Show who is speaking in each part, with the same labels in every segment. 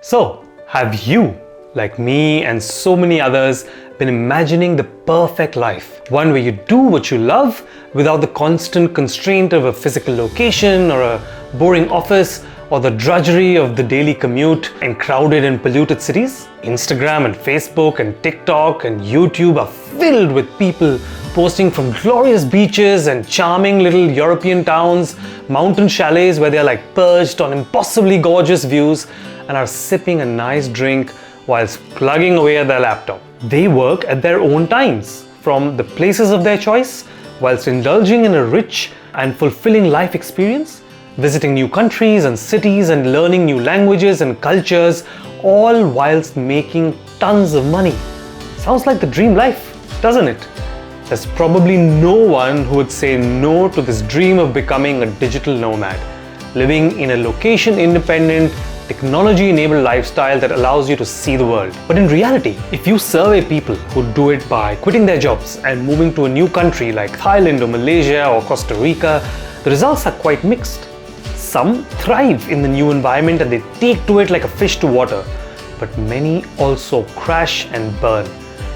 Speaker 1: So, have you, like me and so many others, been imagining the perfect life? One where you do what you love without the constant constraint of a physical location or a boring office or the drudgery of the daily commute in crowded and polluted cities? Instagram and Facebook and TikTok and YouTube are filled with people posting from glorious beaches and charming little European towns, mountain chalets where they are like perched on impossibly gorgeous views and are sipping a nice drink whilst plugging away at their laptop. They work at their own times, from the places of their choice, whilst indulging in a rich and fulfilling life experience, visiting new countries and cities and learning new languages and cultures, all whilst making tons of money. Sounds like the dream life, doesn't it? There's probably no one who would say no to this dream of becoming a digital nomad, living in a location-independent, technology-enabled lifestyle that allows you to see the world. But in reality, if you survey people who do it by quitting their jobs and moving to a new country like Thailand or Malaysia or Costa Rica, the results are quite mixed. Some thrive in the new environment and they take to it like a fish to water, but many also crash and burn.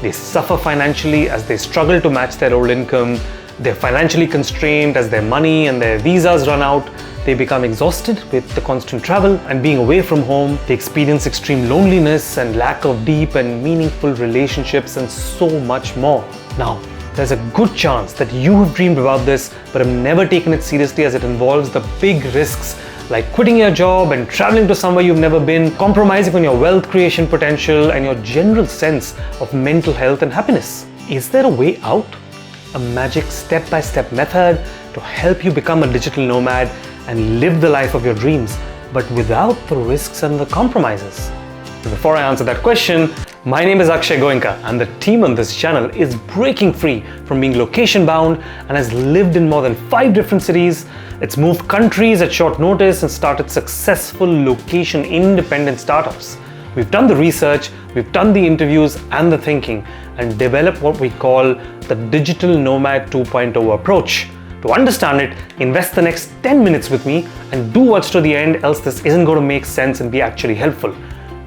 Speaker 1: They suffer financially as they struggle to match their old income. They're financially constrained as their money and their visas run out. They become exhausted with the constant travel and being away from home. They experience extreme loneliness and lack of deep and meaningful relationships and so much more. Now, there's a good chance that you have dreamed about this but have never taken it seriously, as it involves the big risks like quitting your job and traveling to somewhere you've never been, compromising on your wealth creation potential and your general sense of mental health and happiness. Is there a way out? A magic step-by-step method to help you become a digital nomad and live the life of your dreams, but without the risks and the compromises? Before I answer that question, my name is Akshay Goenka and the team on this channel is breaking free from being location bound and has lived in more than 5 different cities. It's moved countries at short notice and started successful location independent startups. We've done the research, we've done the interviews and the thinking and developed what we call the Digital Nomad 2.0 approach. To understand it, invest the next 10 minutes with me and do watch to the end, else this isn't going to make sense and be actually helpful.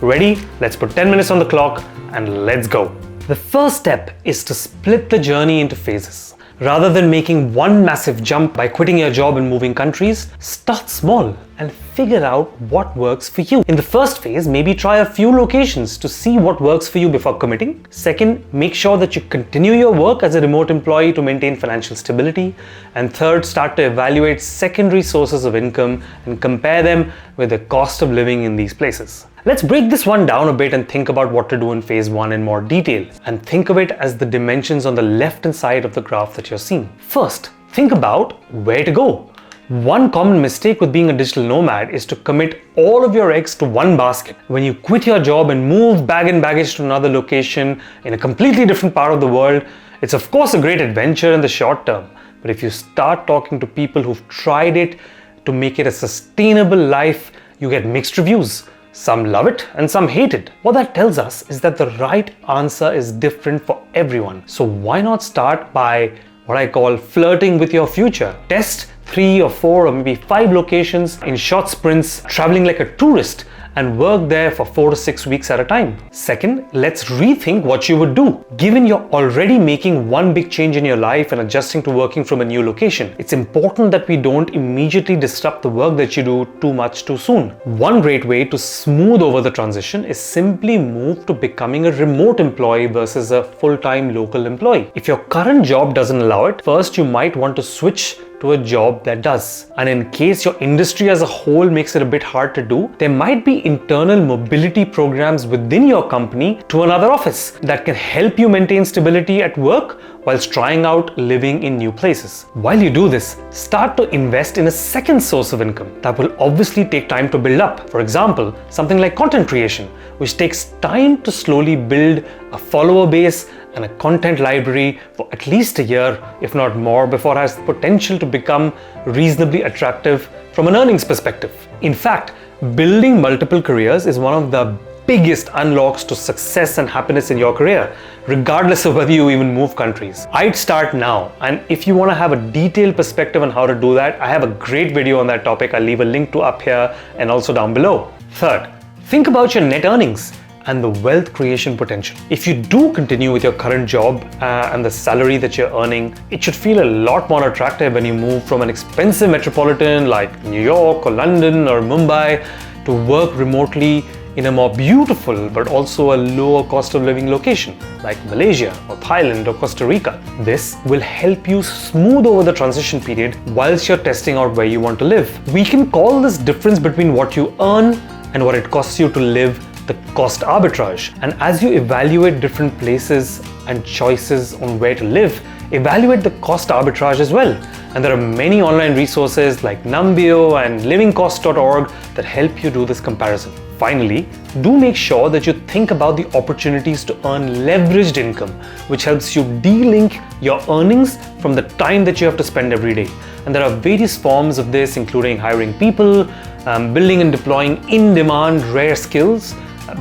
Speaker 1: Ready? Let's put 10 minutes on the clock and let's go. The first step is to split the journey into phases. Rather than making one massive jump by quitting your job and moving countries, start small and figure out what works for you. In the first phase, maybe try a few locations to see what works for you before committing. Second, make sure that you continue your work as a remote employee to maintain financial stability. And third, start to evaluate secondary sources of income and compare them with the cost of living in these places. Let's break this one down a bit and think about what to do in phase 1 in more detail. And think of it as the dimensions on the left-hand side of the graph that you're seeing. First, think about where to go. One common mistake with being a digital nomad is to commit all of your eggs to one basket. When you quit your job and move bag and baggage to another location in a completely different part of the world, it's of course a great adventure in the short term. But if you start talking to people who've tried it to make it a sustainable life, you get mixed reviews. Some love it and some hate it. What that tells us is that the right answer is different for everyone. So why not start by what I call flirting with your future? Test 3 or 4 or maybe 5 locations in short sprints, traveling like a tourist, and work there for 4 to 6 weeks at a time. Second, let's rethink what you would do. Given you're already making one big change in your life and adjusting to working from a new location, it's important that we don't immediately disrupt the work that you do too much too soon. One great way to smooth over the transition is simply move to becoming a remote employee versus a full-time local employee. If your current job doesn't allow it, first you might want to switch to a job that does. And in case your industry as a whole makes it a bit hard to do, there might be internal mobility programs within your company to another office that can help you maintain stability at work whilst trying out living in new places. While you do this, start to invest in a second source of income that will obviously take time to build up. For example, something like content creation, which takes time to slowly build a follower base and a content library for at least a year, if not more, before it has the potential to become reasonably attractive from an earnings perspective. In fact, building multiple careers is one of the biggest unlocks to success and happiness in your career, regardless of whether you even move countries. I'd start now, and if you want to have a detailed perspective on how to do that, I have a great video on that topic. I'll leave a link to up here and also down below. Third, Think about your net earnings and the wealth creation potential. If you do continue with your current job and the salary that you're earning, it should feel a lot more attractive when you move from an expensive metropolitan like New York or London or Mumbai to work remotely in a more beautiful but also a lower cost of living location like Malaysia or Thailand or Costa Rica. This will help you smooth over the transition period whilst you're testing out where you want to live. We can call this difference between what you earn and what it costs you to live the cost arbitrage. And as you evaluate different places and choices on where to live, evaluate the cost arbitrage as well. And there are many online resources like Numbeo and livingcost.org that help you do this comparison. Finally, do make sure that you think about the opportunities to earn leveraged income, which helps you de-link your earnings from the time that you have to spend every day. And there are various forms of this, including hiring people, building and deploying in-demand rare skills,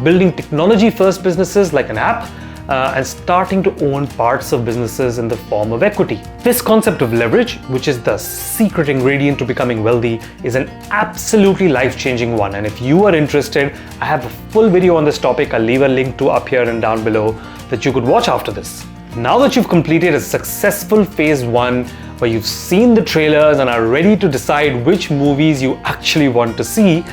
Speaker 1: building technology-first businesses like an app, and starting to own parts of businesses in the form of equity. This concept of leverage, which is the secret ingredient to becoming wealthy, is an absolutely life-changing one. And if you are interested, I have a full video on this topic. I'll leave a link to up here and down below that you could watch after this. Now that you've completed a successful phase 1, where you've seen the trailers and are ready to decide which movies you actually want to see,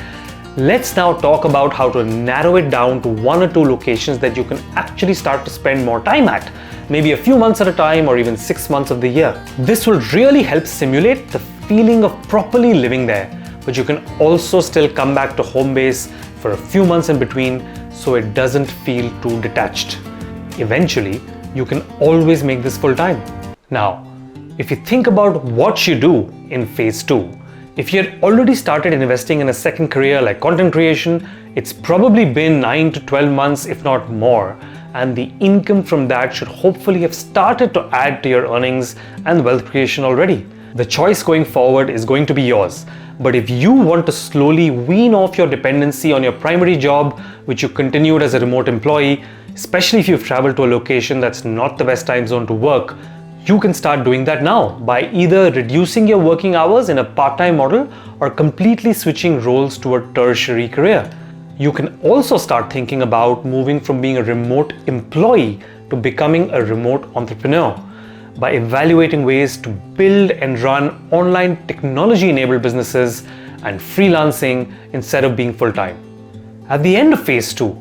Speaker 1: let's now talk about how to narrow it down to 1 or 2 locations that you can actually start to spend more time at, maybe a few months at a time or even 6 months of the year. This will really help simulate the feeling of properly living there, but you can also still come back to home base for a few months in between so it doesn't feel too detached. Eventually, you can always make this full time. Now, if you think about what you do in phase 2, if you had already started investing in a second career like content creation, it's probably been 9 to 12 months, if not more, and the income from that should hopefully have started to add to your earnings and wealth creation already. The choice going forward is going to be yours. But if you want to slowly wean off your dependency on your primary job, which you continued as a remote employee, especially if you've traveled to a location that's not the best time zone to work, you can start doing that now by either reducing your working hours in a part-time model or completely switching roles to a tertiary career. You can also start thinking about moving from being a remote employee to becoming a remote entrepreneur by evaluating ways to build and run online technology-enabled businesses and freelancing instead of being full-time. At the end of phase 2,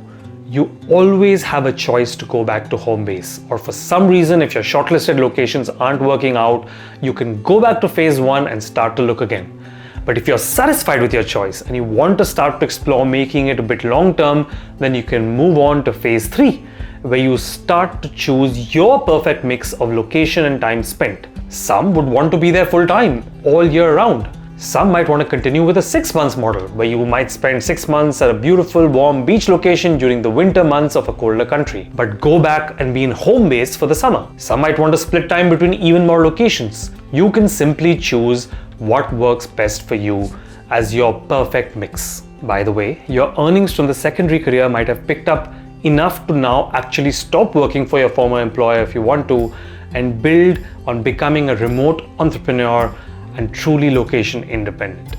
Speaker 1: you always have a choice to go back to home base, or for some reason, if your shortlisted locations aren't working out, you can go back to phase 1 and start to look again. But if you're satisfied with your choice and you want to start to explore making it a bit long term, then you can move on to phase 3, where you start to choose your perfect mix of location and time spent. Some would want to be there full time, all year round. Some might want to continue with a 6 months model, where you might spend 6 months at a beautiful warm beach location during the winter months of a colder country, but go back and be in home base for the summer. Some might want to split time between even more locations. You can simply choose what works best for you as your perfect mix. By the way, your earnings from the secondary career might have picked up enough to now actually stop working for your former employer if you want to, and build on becoming a remote entrepreneur and truly location independent.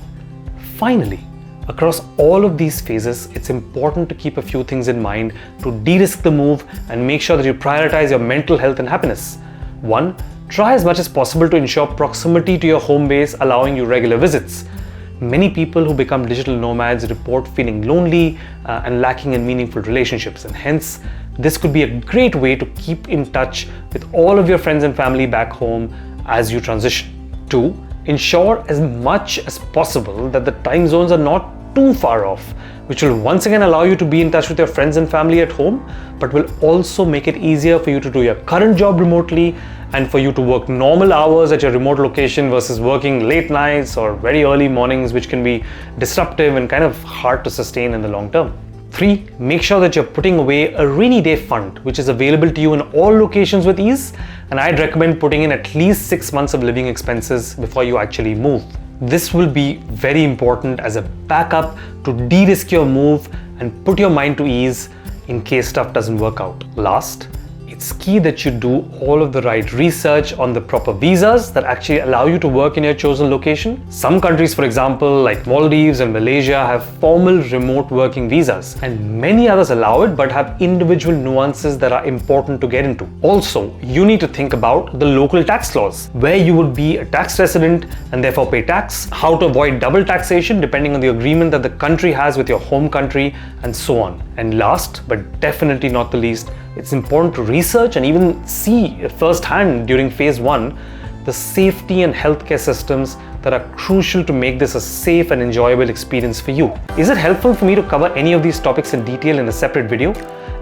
Speaker 1: Finally, across all of these phases, it's important to keep a few things in mind to de-risk the move and make sure that you prioritize your mental health and happiness. 1, try as much as possible to ensure proximity to your home base, allowing you regular visits. Many people who become digital nomads report feeling lonely and lacking in meaningful relationships, and hence this could be a great way to keep in touch with all of your friends and family back home as you transition. 2, ensure as much as possible that the time zones are not too far off, which will once again allow you to be in touch with your friends and family at home, but will also make it easier for you to do your current job remotely and for you to work normal hours at your remote location versus working late nights or very early mornings, which can be disruptive and kind of hard to sustain in the long term. 3, make sure that you're putting away a rainy day fund, which is available to you in all locations with ease. And I'd recommend putting in at least 6 months of living expenses before you actually move. This will be very important as a backup to de-risk your move and put your mind to ease in case stuff doesn't work out. Last, it's key that you do all of the right research on the proper visas that actually allow you to work in your chosen location. Some countries, for example, like Maldives and Malaysia, have formal remote working visas, and many others allow it but have individual nuances that are important to get into. Also, you need to think about the local tax laws, where you would be a tax resident and therefore pay tax, how to avoid double taxation depending on the agreement that the country has with your home country, and so on. And last but definitely not the least, it's important to research and even see firsthand during phase 1 the safety and healthcare systems that are crucial to make this a safe and enjoyable experience for you. Is it helpful for me to cover any of these topics in detail in a separate video?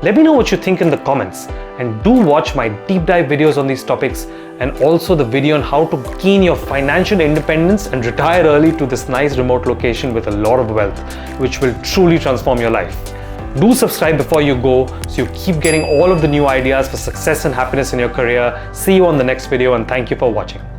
Speaker 1: Let me know what you think in the comments, and do watch my deep dive videos on these topics, and also the video on how to gain your financial independence and retire early to this nice remote location with a lot of wealth, which will truly transform your life. Do subscribe before you go so you keep getting all of the new ideas for success and happiness in your career. See you on the next video, and thank you for watching.